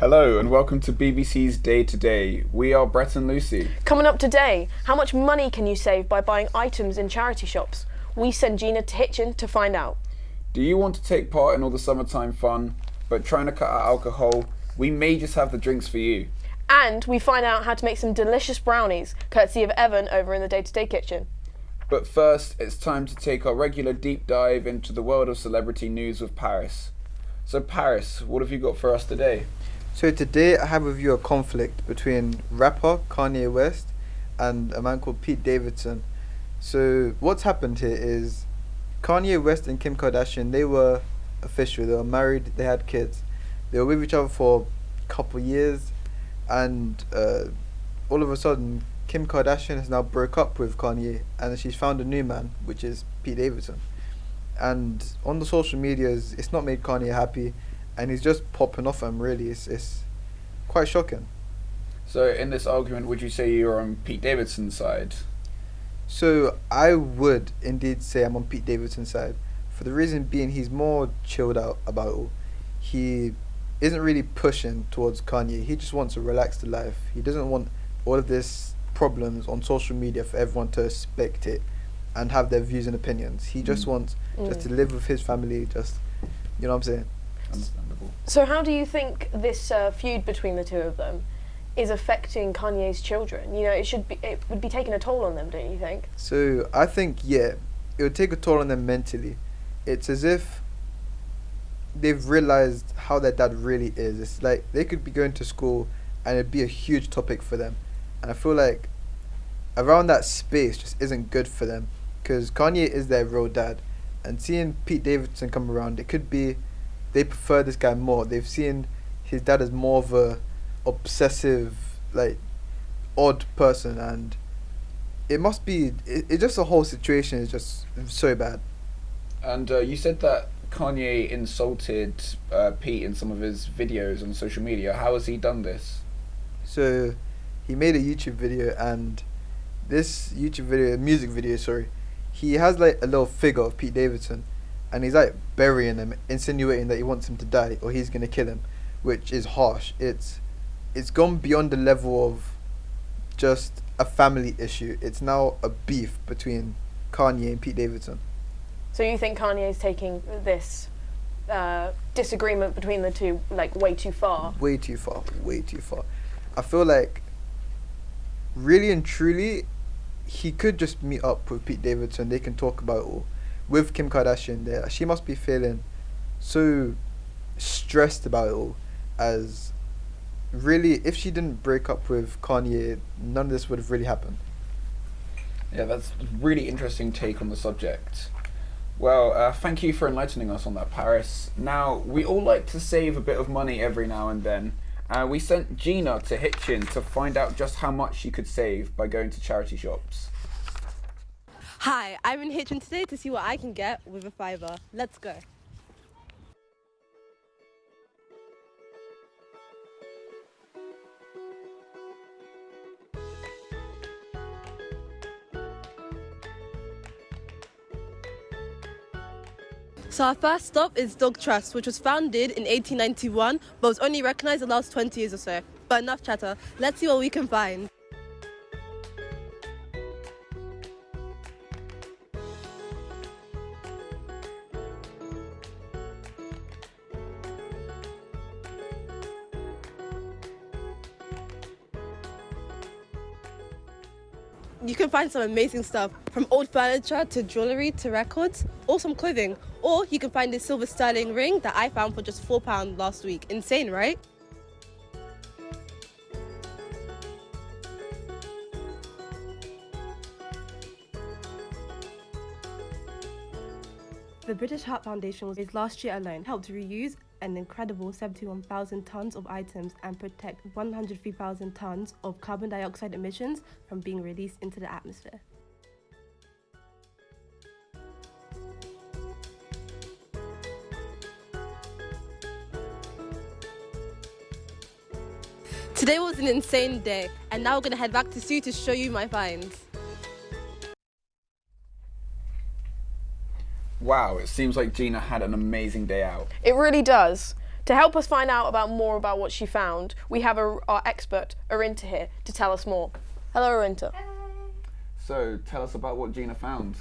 Hello and welcome to BBC's Day to Day. We are Brett and Lucy. Coming up today, how much money can you save by buying items in charity shops? We send Gina to Hitchin to find out. Do you want to take part in all the summertime fun, but trying to cut out alcohol? We may just have the drinks for you. And we find out how to make some delicious brownies, courtesy of Evan over in the Day to Day kitchen. But first, it's time to take our regular deep dive into the world of celebrity news with Paris. So Paris, what have you got for us today? So today I have with you a conflict between rapper Kanye West and a man called Pete Davidson. So what's happened here is Kanye West and Kim Kardashian, they were official, they were married, they had kids. They were with each other for a couple years, and all of a sudden Kim Kardashian has now broke up with Kanye and she's found a new man, which is Pete Davidson. And on the social medias, it's not made Kanye happy, and he's just popping off him, really. It's quite shocking. So in this argument, would you say you're on Pete Davidson's side? So I would indeed say I'm on Pete Davidson's side, for the reason being he's more chilled out about it all. He isn't really pushing towards Kanye. He just wants a relaxed life. He doesn't want all of this problems on social media for everyone to spectate and have their views and opinions. He just wants just to live with his family, just, you know what I'm saying? Understandable. So how do you think this feud between the two of them is affecting Kanye's children? You know, it would be taking a toll on them, don't you think? So I think, yeah, it would take a toll on them mentally. It's as if they've realized how their dad really is. It's like they could be going to school and it'd be a huge topic for them. And I feel like around that space just isn't good for them, because Kanye is their real dad. And seeing Pete Davidson come around, it could be they prefer this guy more. They've seen his dad as more of a obsessive, like, odd person, and it must be, it just, the whole situation is just so bad. And you said that Kanye insulted Pete in some of his videos on social media. How has he done this? So he made a YouTube video, and this YouTube video, music video, sorry, he has like a little figure of Pete Davidson, and he's like burying him, insinuating that he wants him to die or he's gonna kill him, which is harsh. It's gone beyond the level of just a family issue. It's now a beef between Kanye and Pete Davidson. So you think Kanye's taking this disagreement between the two like way too far? Way too far, way too far. I feel like really and truly he could just meet up with Pete Davidson. They can talk about it all. With Kim Kardashian there, she must be feeling so stressed about it all, as really if she didn't break up with Kanye, none of this would have really happened. Yeah, that's a really interesting take on the subject. Well, thank you for enlightening us on that, Paris. Now, we all like to save a bit of money every now and then. We sent Gina to Hitchin to find out just how much she could save by going to charity shops. Hi, I'm in Hitchin today to see what I can get with a fiver. Let's go. So our first stop is Dog Trust, which was founded in 1891, but was only recognised the last 20 years or so. But enough chatter, let's see what we can find. You can find some amazing stuff, from old furniture to jewellery to records, or some clothing. Or you can find this silver sterling ring that I found for just £4 last week. Insane, right? The British Heart Foundation was last year alone helped reuse an incredible 71,000 tonnes of items and protect 103,000 tonnes of carbon dioxide emissions from being released into the atmosphere. Today was an insane day, and now we're going to head back to Sue to show you my finds. Wow, it seems like Gina had an amazing day out. It really does. To help us find out more about what she found, we have our expert, Arinta, here to tell us more. Hello, Arinta. So tell us about what Gina found.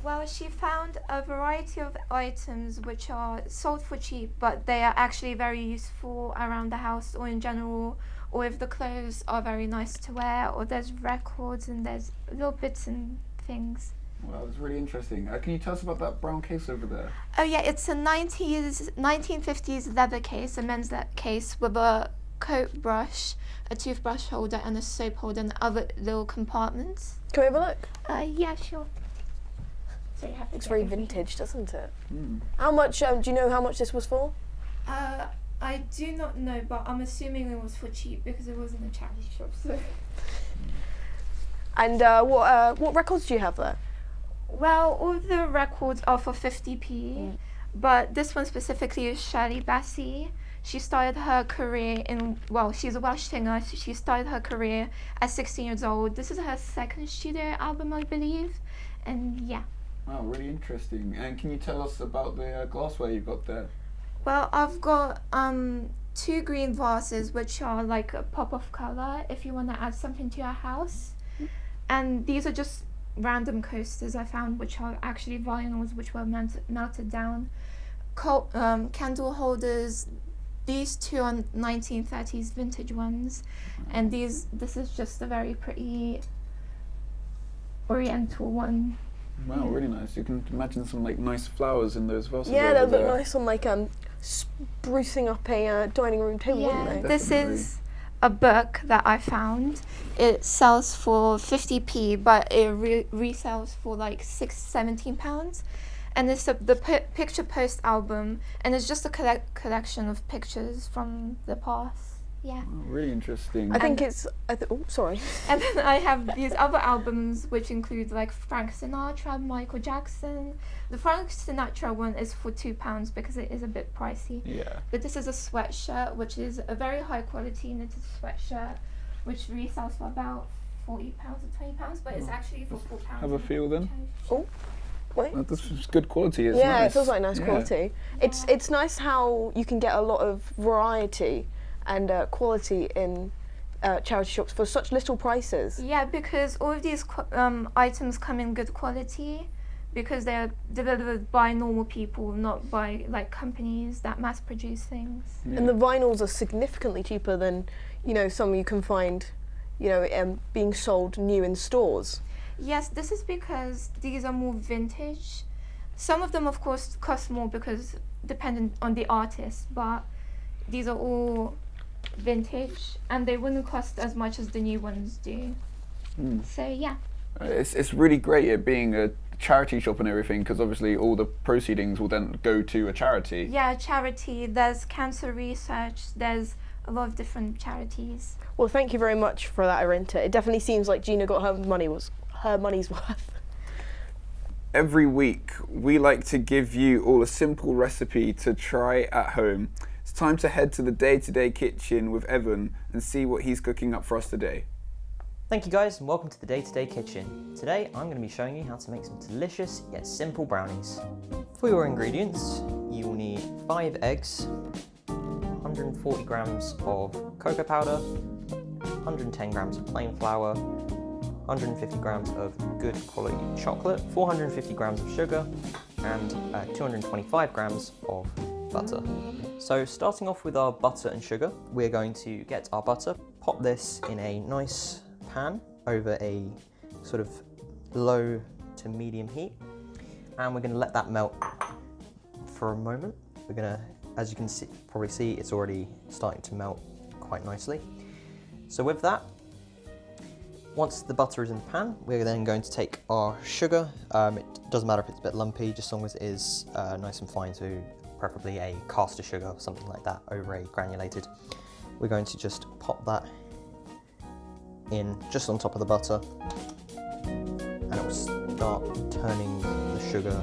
Well, she found a variety of items which are sold for cheap, but they are actually very useful around the house or in general, or if the clothes are very nice to wear, or there's records and there's little bits and things. Wow, that's really interesting. Can you tell us about that brown case over there? Oh yeah, it's a 1950s leather case, a men's case with a coat brush, a toothbrush holder and a soap holder and other little compartments. Can we have a look? Yeah, sure. So you have to It's get very everything. vintage, doesn't it? Mm. How much, do you know how much this was for? I do not know, but I'm assuming it was for cheap because it was in a charity shop. So. And what records do you have there? Well, all the records are for 50p, but this one specifically is Shirley Bassey. She started her career she's a Welsh singer. She started her career at 16 years old. This is her second studio album, I believe, and yeah. Wow, really interesting. And can you tell us about the glassware you've got there? Well, I've got 2 green vases, which are like a pop of color if you want to add something to your house. And these are just random coasters I found, which are actually vinyls, which were melted down. Candle holders. These 2 are 1930s vintage ones, and this is just a very pretty oriental one. Wow, really nice. You can imagine some like nice flowers in those vases. Yeah, over they'll look there. nice on like sprucing up a dining room table, wouldn't Yeah, they? this Definitely. is a book that I found. It sells for 50p, but it resells for like £17. And it's the picture post album, and it's just a collection of pictures from the past. Yeah. Oh, really interesting. I think it's. Oh, sorry. And then I have these other albums, which include like Frank Sinatra, Michael Jackson. The Frank Sinatra one is for £2 because it is a bit pricey. Yeah. But this is a sweatshirt, which is a very high quality knitted sweatshirt, which resells for about £40 or £20, but it's actually for £4. Have a feel then. Oh, wait. Oh, this is good quality. It's Yeah, nice. it feels like nice Yeah. quality. It's nice how you can get a lot of variety and quality in charity shops for such little prices. Yeah, because all of these items come in good quality because they're delivered by normal people, not by like companies that mass produce things. Yeah. And the vinyls are significantly cheaper than, some you can find, being sold new in stores. Yes, this is because these are more vintage. Some of them, of course, cost more because dependent on the artist, but these are all vintage and they wouldn't cost as much as the new ones do. Mm. So yeah. It's really great it being a charity shop and everything, because obviously all the proceedings will then go to a charity. Yeah, charity, there's cancer research, there's a lot of different charities. Well, thank you very much for that, Arinta. It definitely seems like Gina got her money's worth. Every week we like to give you all a simple recipe to try at home. It's time to head to the day-to-day kitchen with Evan and see what he's cooking up for us today. Thank you guys and welcome to the Day-to-Day Kitchen. Today I'm going to be showing you how to make some delicious yet simple brownies. For your ingredients, you will need 5 eggs, 140 grams of cocoa powder, 110 grams of plain flour, 150 grams of good quality chocolate, 450 grams of sugar, and 225 grams of butter. So starting off with our butter and sugar, we're going to get our butter, pop this in a nice pan over a sort of low to medium heat, and we're going to let that melt for a moment. We're going to, as you can probably see, it's already starting to melt quite nicely. So with that, once the butter is in the pan, we're then going to take our sugar. It doesn't matter if it's a bit lumpy, just as long as it is nice and fine, so preferably a caster sugar or something like that over a granulated. We're going to just pop that in just on top of the butter, and it will start turning the sugar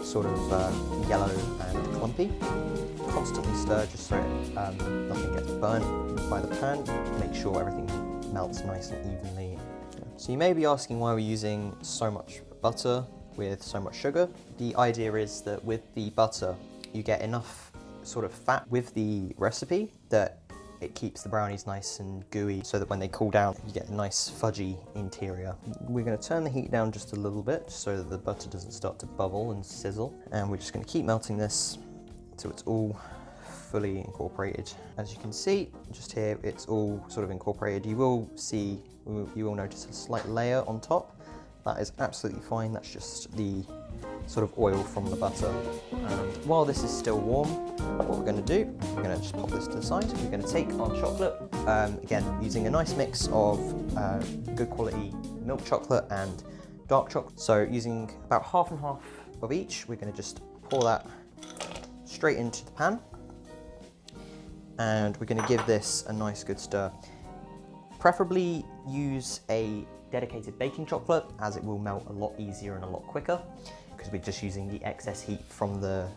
sort of yellow and clumpy. Constantly stir just so nothing gets burnt by the pan. Make sure everything melts nice and evenly. So you may be asking why we're using so much butter with so much sugar. The idea is that with the butter you get enough sort of fat with the recipe that it keeps the brownies nice and gooey so that when they cool down, you get a nice fudgy interior. We're going to turn the heat down just a little bit so that the butter doesn't start to bubble and sizzle. And we're just going to keep melting this until it's all fully incorporated. As you can see, just here, it's all sort of incorporated. You will notice a slight layer on top. That is absolutely fine. That's just the sort of oil from the butter. And while this is still warm, what we're going to do, we're going to just pop this to the side. We're going to take our chocolate, again, using a nice mix of good quality milk chocolate and dark chocolate. So using about half and half of each, we're going to just pour that straight into the pan. And we're going to give this a nice good stir. Preferably use a dedicated baking chocolate, as it will melt a lot easier and a lot quicker, because we're just using the excess heat from the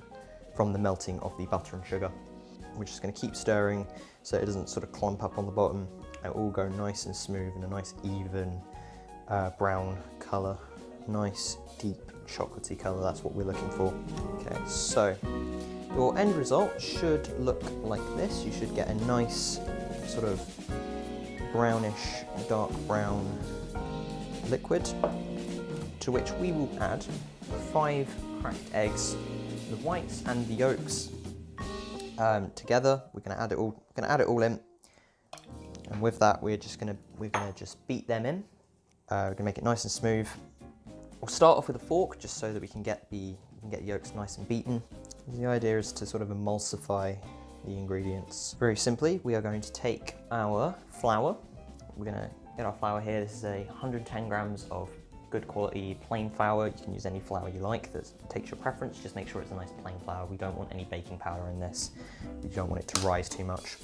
melting of the butter and sugar. We're just going to keep stirring so it doesn't sort of clump up on the bottom. It will go nice and smooth and a nice even brown colour. Nice deep chocolatey colour, that's what we're looking for. Okay, so your end result should look like this. You should get a nice sort of brownish, dark brown liquid, to which we will add 5 cracked eggs, the whites and the yolks together. We're going to add it all in, and with that we're gonna just beat them in. We're gonna make it nice and smooth. We'll start off with a fork just so that we can get the yolks nice and beaten. The idea is to sort of emulsify the ingredients. Very simply, we are going to take our flour. We're gonna get our flour here. This is 110 grams of good quality plain flour. You can use any flour you like that takes your preference. Just make sure it's a nice plain flour. We don't want any baking powder in this. We don't want it to rise too much.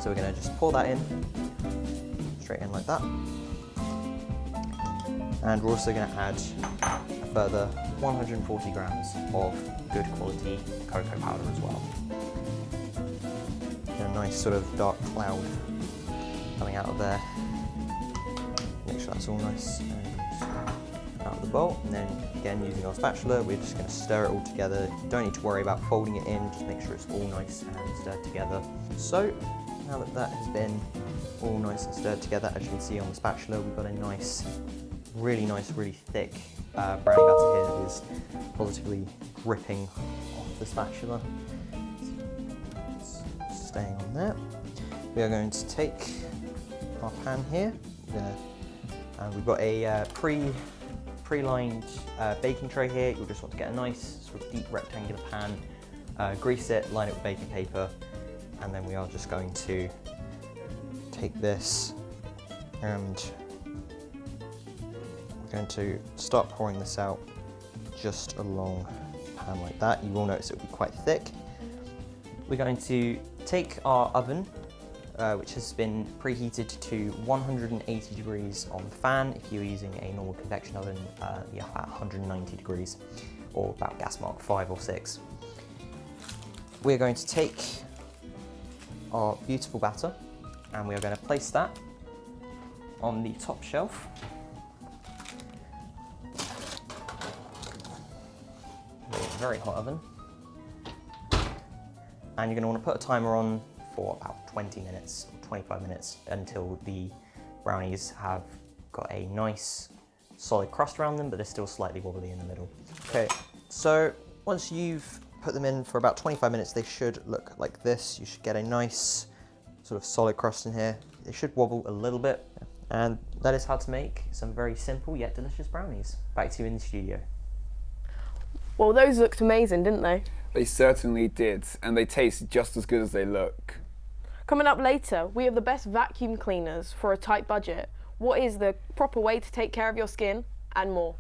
So we're gonna just pour that in, straight in like that. And we're also gonna add a further 140 grams of good quality cocoa powder as well. Get a nice sort of dark cloud coming out of there. Make sure that's all nice and out of the bowl. And then again, using our spatula, we're just going to stir it all together. You don't need to worry about folding it in, just make sure it's all nice and stirred together. So now that that has been all nice and stirred together, as you can see on the spatula, we've got a nice, really thick brownie batter here that is positively dripping off the spatula. It's staying on there. We are going to take our pan here, and we've got a pre-lined baking tray here. You'll just want to get a nice sort of deep rectangular pan, grease it, line it with baking paper, and then we are just going to take this and we're going to start pouring this out just along the pan like that. You will notice it will be quite thick. We're going to take our oven, which has been preheated to 180 degrees on the fan. If you're using a normal convection oven, you're about 190 degrees, or about gas mark 5 or 6. We're going to take our beautiful batter and we are going to place that on the top shelf. Very hot oven. And you're going to want to put a timer on for about 20 minutes, 25 minutes, until the brownies have got a nice solid crust around them, but they're still slightly wobbly in the middle. Okay, so once you've put them in for about 25 minutes, they should look like this. You should get a nice sort of solid crust in here. They should wobble a little bit. And that is how to make some very simple yet delicious brownies. Back to you in the studio. Well, those looked amazing, didn't they? They certainly did, and they taste just as good as they look. Coming up later, we have the best vacuum cleaners for a tight budget. What is the proper way to take care of your skin, and more.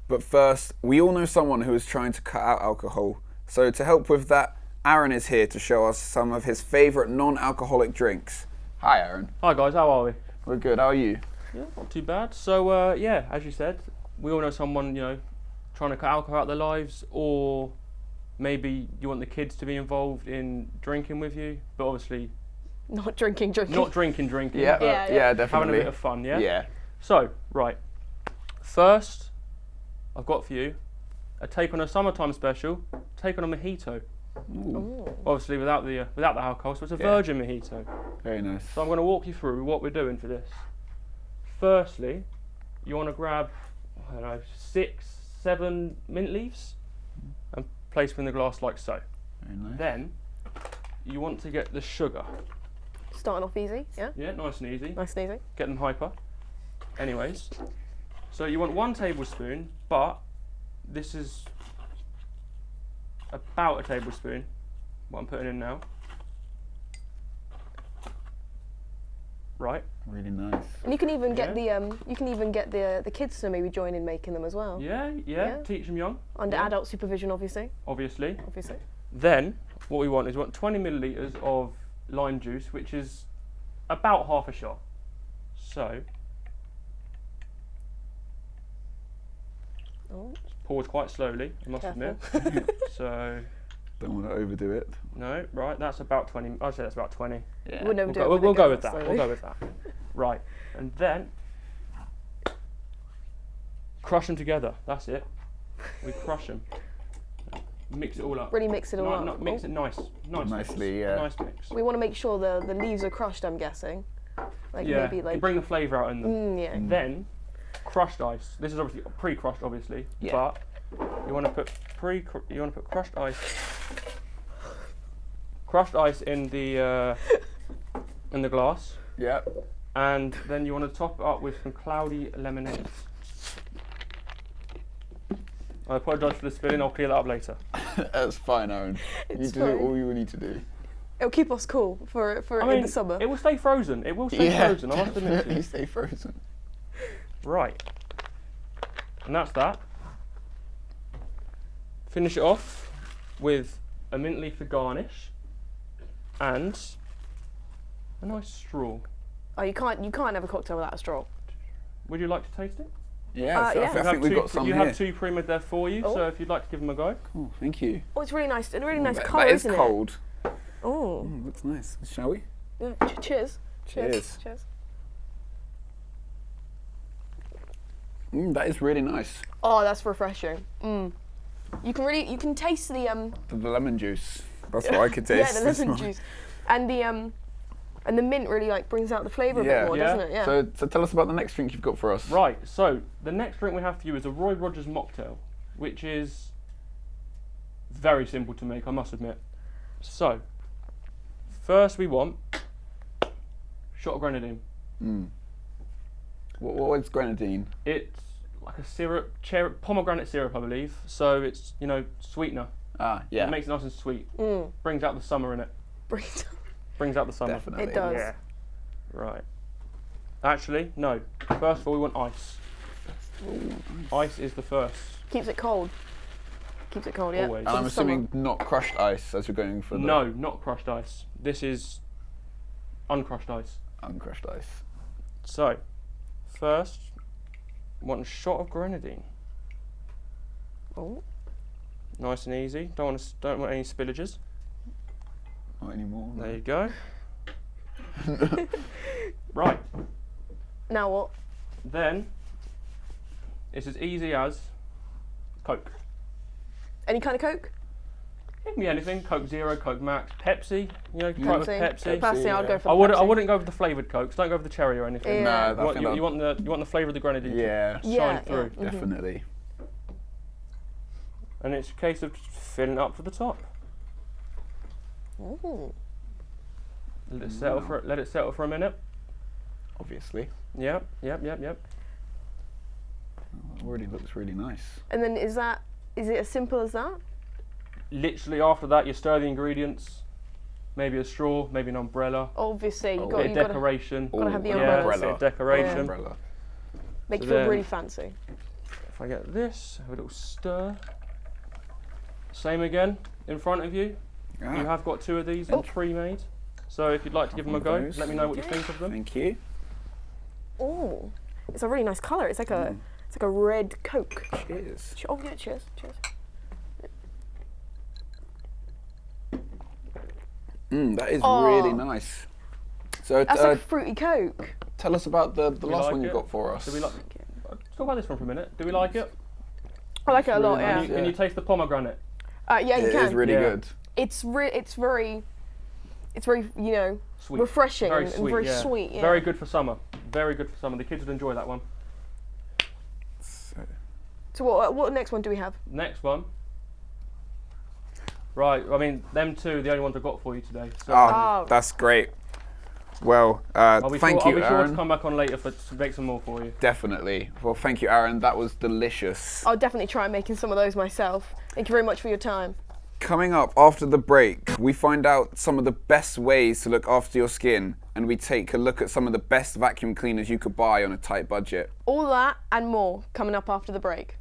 But first, we all know someone who is trying to cut out alcohol. So to help with that, Aaron is here to show us some of his favourite non-alcoholic drinks. Hi, Aaron. Hi guys, how are we? We're good, how are you? Yeah, not too bad. So yeah, as you said, we all know someone, trying to cut alcohol out of their lives, or maybe you want the kids to be involved in drinking with you, but obviously Not drinking. not drinking. Yeah, Yeah. definitely. Having a bit of fun, yeah? Yeah. So, right. First, I've got for you a take on a summertime special, take on a mojito. Ooh, Obviously without the alcohol, so it's a Yeah. virgin mojito. very nice. So I'm going to walk you through what we're doing for this. Firstly, you want to grab, I don't know, 6, 7 mint leaves and place them in the glass like so. Very nice. Then you want to get the sugar. Starting off easy, yeah? Yeah, nice and easy. Nice and easy. Get them hyper. Anyways, so you want 1 tablespoon, but this is about a tablespoon, what I'm putting in now. Right. Really nice. And you can even get Yeah. the kids to maybe join in making them as well. Yeah, Yeah. teach them young, Under Yeah. adult supervision, obviously. obviously. Obviously. Then, what we want is 20 millilitres of lime juice, which is about half a shot. So, Oh, pours quite slowly, I must careful. admit. So, Don't want to overdo it. no, right, that's about 20. I'd say that's about 20. Yeah. We'll never do it. We'll when it go goes with that. slowly. We'll go with that. Right, and then crush them together. That's it. We crush them. Mix it all up. Really mix it all up. Mix Oh. it nice. Nicely, mix. yeah. Nice mix. We want to make sure the leaves are crushed, I'm guessing. Like Yeah, maybe you like. bring the flavour out in them. Yeah. Then, crushed ice. This is obviously pre-crushed, obviously, Yeah. but you want to put crushed ice in the glass, Yeah. and then you want to top it up with some cloudy lemonade. I apologise for the spilling. I'll clear that up later. That's fine, Aaron. You It's do fine. all you need to do. It'll keep us cool for I mean, in the summer. it will stay frozen. It will stay frozen. I must admit to definitely you. stay frozen. Right, and that's that. Finish it off with a mint leaf to garnish, and a nice straw. Oh, you can't have a cocktail without a straw. Would you like to taste it? Yeah, so yeah. I think we've got some You here. have 2 pre-made there for you, Oh. so if you'd like to give them a go. Cool, thank you. Oh, it's really nice. A really nice That- colour, that is isn't cold. it? Oh. Looks nice. Shall we? Yeah. Cheers. Cheers. Cheers. That is really nice. Oh, that's refreshing. You can taste the The lemon juice. That's what I could taste. yeah, the lemon juice, and the mint really like brings out the flavour a Yeah. bit more, Yeah. doesn't it? Yeah. So tell us about the next drink you've got for us. Right, so the next drink we have for you is a Roy Rogers mocktail, which is very simple to make, I must admit. So, first we want a shot of grenadine. What is grenadine? It's like a syrup, pomegranate syrup, I believe. So it's, sweetener. Ah, yeah. It makes it nice and sweet. Brings out the summer in it. Brings out the summer. Definitely. It does. Yeah. Right. Actually, no. First of all, we want ice. Ice is the first. Keeps it cold. Keeps it cold, yeah. Always. And I'm For the summer. assuming not crushed ice as you're going for the No, not crushed ice. This is uncrushed ice. uncrushed ice. So, first, want a shot of grenadine. Oh. Nice and easy. Don't want any spillages. Not anymore. There you go. Right. Now what? Then, it's as easy as Coke. Any kind of Coke? It can be anything. Coke Zero, Coke Max, Pepsi. Try it with Pepsi. Personally, I'd go for I Pepsi. wouldn't go with the flavoured Cokes. Don't go with the cherry or anything. Yeah. No, I think You want the flavour of the grenadine to Yeah, shine Yeah, through. yeah. definitely. And it's a case of just filling it up to the top. Ooh. Let it settle for a minute. Obviously. Yep. It already looks really nice. And then is it as simple as that? Literally after that, you stir the ingredients. Maybe a straw, maybe an umbrella, Obviously, Oh, you've bit got of to decoration. gotta have the Ooh, umbrellas. bit of decoration. Umbrella. make So you feel then- really fancy. If I get this, have a little stir. Same again in front of you. Ah, You have got 2 of these and pre-made. So if you'd like to give them a Couple go, of those. let me know what you think of them. Thank you. Oh, it's a really nice colour. It's like a red Coke. Cheers. Oh yeah, cheers. That is Oh. really nice. So That's like a fruity Coke. tell us about the we last like one you it? got for us. Do we like? Let's talk about this one for a minute. Do we like it? I like it a lot. really Yeah. nice. Can you taste the pomegranate? Yeah, you It can. is really Yeah. good. it's very, you know, Sweet. refreshing Very and sweet, very yeah. sweet. Yeah. Very good for summer. Very good for summer. The kids would enjoy that one. So what next one do we have? Next one. Right, I mean, them two are the only ones I've got for you today. So Oh. That's great. Well, I'll be thank sure, you, I'll be sure Aaron. to come back on later to make some more for you. Definitely. Well, thank you, Aaron. That was delicious. I'll definitely try making some of those myself. Thank you very much for your time. Coming up after the break, we find out some of the best ways to look after your skin, and we take a look at some of the best vacuum cleaners you could buy on a tight budget. All that and more coming up after the break.